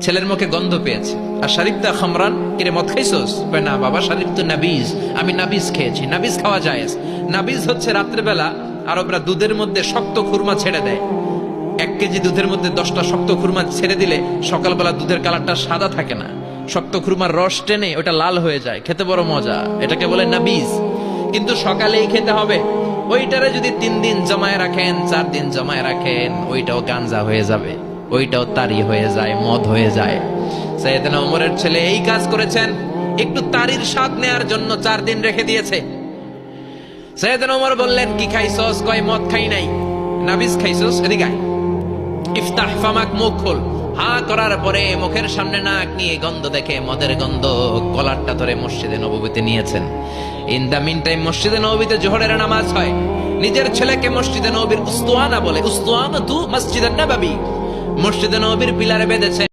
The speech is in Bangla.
ছেলের মুখে গন্ধ পেয়েছে। আর শরীফতা খামরান, কিরে মদ খাইছস? কয় না বাবা, শরীফ তো নাবিজ, আমি নাবিজ খেয়েছি। নাবিজ খাওয়া যায়। নাবিজ হচ্ছে রাত্রেবেলা আরবরা দুধের মধ্যে শক্ত খুরমা ছেড়ে দেয়। 1 কেজি দুধের মধ্যে 10টা শক্ত খুরমা ছেড়ে দিলে সকালবেলা দুধের কালারটা সাদা থাকে না, শক্ত খুরমার রস টেনে ওটা লাল হয়ে যায়, খেতে বড় মজা, এটাকে বলে নাবিজ। কিন্তু সকালেই খেতে হবে। ওইটারে যদি 3 দিন জমায় রাখেন, 4 দিন জমায় রাখেন, ওইটাও গাঞ্জা হয়ে যাবে, ওইটাও তারি হয়ে যায়, মদ হয়ে যায়। সাইয়েদনা ওমরের ছেলে এই কাজ করেছেন, একটু তারির স্বাদ নেয়ার জন্য 4 দিন রেখে দিয়েছে। সাইয়েদনা ওমর বললেন, কি খাইছস? কয় মদ খাই নাই। নাবিজ খাইছস? এদিকে আয়। ইফতাহ ফামাক, মুখ খোল। হা করার পরে মুখের সামনে নাক নিয়ে গন্ধ দেখে, মদের গন্ধ, কলারটা ধরে মসজিদে নববীতে নিয়েছেন। ইন দা মিন টাইম মসজিদে নববীতে জোহরের নামাজ হয়। নিজের ছেলেকে মসজিদে নববীর উস্তুয়ানা বলে, উস্তুয়ানা তু মসজিদে নববী, মসজিদে নববীর পিলারে বেঁধেছে।